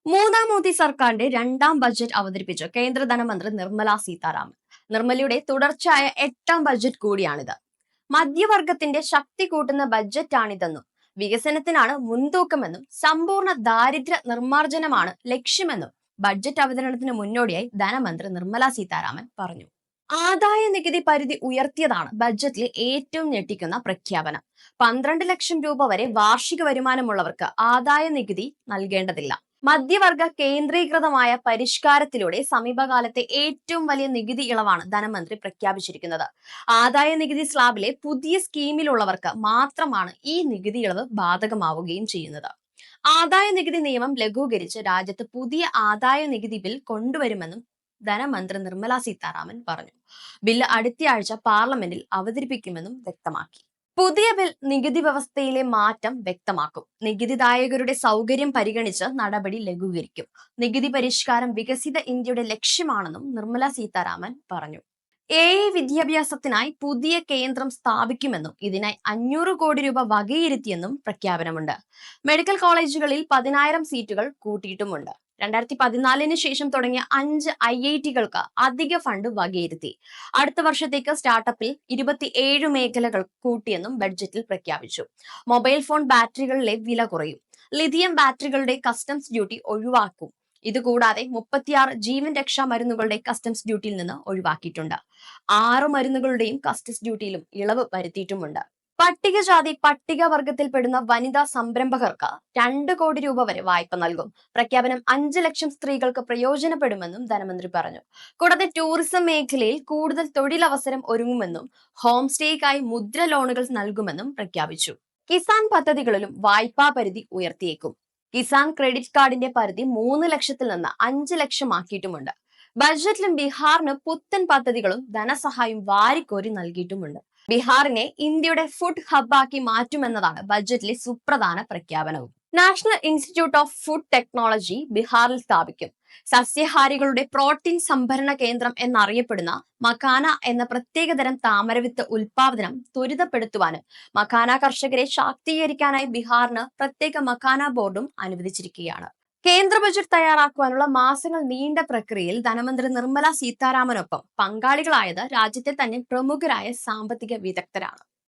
മൂന്നാം മോദി സർക്കാരിന്റെ രണ്ടാം ബജറ്റ് അവതരിപ്പിച്ചു കേന്ദ്ര ധനമന്ത്രി നിർമ്മല സീതാരാമൻ. നിർമ്മലയുടെ തുടർച്ചയായ 8ാം ബജറ്റ് കൂടിയാണിത്. മധ്യവർഗത്തിന്റെ ശക്തി കൂട്ടുന്ന ബജറ്റാണിതെന്നും വികസനത്തിനാണ് മുൻതൂക്കമെന്നും സമ്പൂർണ്ണ ദാരിദ്ര്യ നിർമ്മാർജ്ജനമാണ് ലക്ഷ്യമെന്നും ബഡ്ജറ്റ് അവതരണത്തിന് മുന്നോടിയായി ധനമന്ത്രി നിർമ്മല സീതാരാമൻ പറഞ്ഞു. ആദായ നികുതി പരിധി ഉയർത്തിയതാണ് ബജറ്റിലെ ഏറ്റവും ഞെട്ടിക്കുന്ന പ്രഖ്യാപനം. 12 ലക്ഷം രൂപ വരെ വാർഷിക വരുമാനമുള്ളവർക്ക് ആദായ നികുതി നൽകേണ്ടതില്ല. മധ്യവർഗ കേന്ദ്രീകൃതമായ പരിഷ്കാരത്തിലൂടെ സമീപകാലത്തെ ഏറ്റവും വലിയ നികുതി ഇളവാണ് ധനമന്ത്രി പ്രഖ്യാപിച്ചിരിക്കുന്നത്. ആദായ നികുതി സ്ലാബിലെ പുതിയ സ്കീമിലുള്ളവർക്ക് മാത്രമാണ് ഈ നികുതി ഇളവ് ബാധകമാവുകയും ചെയ്യുന്നത്. ആദായ നികുതി നിയമം ലഘൂകരിച്ച് രാജ്യത്ത് പുതിയ ആദായ നികുതി ബിൽ കൊണ്ടുവരുമെന്നും ധനമന്ത്രി നിർമ്മല സീതാരാമൻ പറഞ്ഞു. ബില്ല് അടുത്തയാഴ്ച പാർലമെന്റിൽ അവതരിപ്പിക്കുമെന്നും വ്യക്തമാക്കി. പുതിയ ബിൽ നികുതി വ്യവസ്ഥയിലെ മാറ്റം വ്യക്തമാക്കും. നികുതിദായകരുടെ സൗകര്യം പരിഗണിച്ച് നടപടി ലഘൂകരിക്കും. നികുതി പരിഷ്കാരം വികസിത ഇന്ത്യയുടെ ലക്ഷ്യമാണെന്നും നിർമ്മല സീതാരാമൻ പറഞ്ഞു. വിദ്യാഭ്യാസത്തിനായി പുതിയ കേന്ദ്രം സ്ഥാപിക്കുമെന്നും ഇതിനായി 500 കോടി രൂപ വകയിരുത്തിയെന്നും പ്രഖ്യാപനമുണ്ട്. മെഡിക്കൽ കോളേജുകളിൽ 10,000 സീറ്റുകൾ കൂട്ടിയിട്ടുമുണ്ട്. 2014 ശേഷം തുടങ്ങിയ 5 IITകൾക്ക് അധിക ഫണ്ട് വകയിരുത്തി. അടുത്ത വർഷത്തേക്ക് സ്റ്റാർട്ടപ്പിൽ 27 മേഖലകൾ കൂട്ടിയെന്നും ബഡ്ജറ്റിൽ പ്രഖ്യാപിച്ചു. മൊബൈൽ ഫോൺ ബാറ്ററികളിലെ വില കുറയും. ലിഥിയം ബാറ്ററികളുടെ കസ്റ്റംസ് ഡ്യൂട്ടി ഒഴിവാക്കും. ഇതുകൂടാതെ 36 ജീവൻ രക്ഷാ മരുന്നുകളുടെ കസ്റ്റംസ് ഡ്യൂട്ടിയിൽ നിന്ന് ഒഴിവാക്കിയിട്ടുണ്ട്. 6 മരുന്നുകളുടെയും കസ്റ്റംസ് ഡ്യൂട്ടിയിലും ഇളവ് വരുത്തിയിട്ടുമുണ്ട്. പട്ടികജാതി പട്ടികവർഗത്തിൽപ്പെടുന്ന വനിതാ സംരംഭകർക്ക് 2 കോടി രൂപ വരെ വായ്പ നൽകും. പ്രഖ്യാപനം 5 ലക്ഷം സ്ത്രീകൾക്ക് പ്രയോജനപ്പെടുമെന്നും ധനമന്ത്രി പറഞ്ഞു. കൂടാതെ ടൂറിസം മേഖലയിൽ കൂടുതൽ തൊഴിലവസരം ഒരുങ്ങുമെന്നും ഹോം സ്റ്റേക്കായി മുദ്ര ലോണുകൾ നൽകുമെന്നും പ്രഖ്യാപിച്ചു. കിസാൻ പദ്ധതികളിലും വായ്പാ പരിധി ഉയർത്തിയേക്കും. കിസാൻ ക്രെഡിറ്റ് കാർഡിന്റെ പരിധി 3 ലക്ഷത്തിൽ നിന്ന് 5 ലക്ഷമാക്കിയിട്ടുമുണ്ട്. ബജറ്റിലും ബീഹാറിന് പുത്തൻ പദ്ധതികളും ധനസഹായം വാരിക്കോരി നൽകിയിട്ടുമുണ്ട്. ബീഹാറിനെ ഇന്ത്യയുടെ ഫുഡ് ഹബ്ബാക്കി മാറ്റുമെന്നതാണ് ബജറ്റിലെ സുപ്രധാന പ്രഖ്യാപനവും. National institute of food technology ബീഹാറിൽ സ്ഥാപിക്കും. സസ്യഹാരികളുടെ പ്രോട്ടീൻ സംഭരണ കേന്ദ്രം എന്നറിയപ്പെടുന്ന മഖാന എന്ന പ്രത്യേകതരം താമരവിത്ത് ഉൽപാദനം ത്വരിതപ്പെടുത്തുവാനും മഖാന കർഷകരെ ശാക്തീകരിക്കാനായി ബീഹാറിന് പ്രത്യേക മഖാന ബോർഡും അനുവദിച്ചിരിക്കുകയാണ്. കേന്ദ്ര ബജറ്റ് തയ്യാറാക്കുവാനുള്ള മാസങ്ങൾ നീണ്ട പ്രക്രിയയിൽ ധനമന്ത്രി നിർമ്മല സീതാരാമനൊപ്പം പങ്കാളികളായത് രാജ്യത്തെ തന്നെ പ്രമുഖരായ സാമ്പത്തിക വിദഗ്ധരാണ്.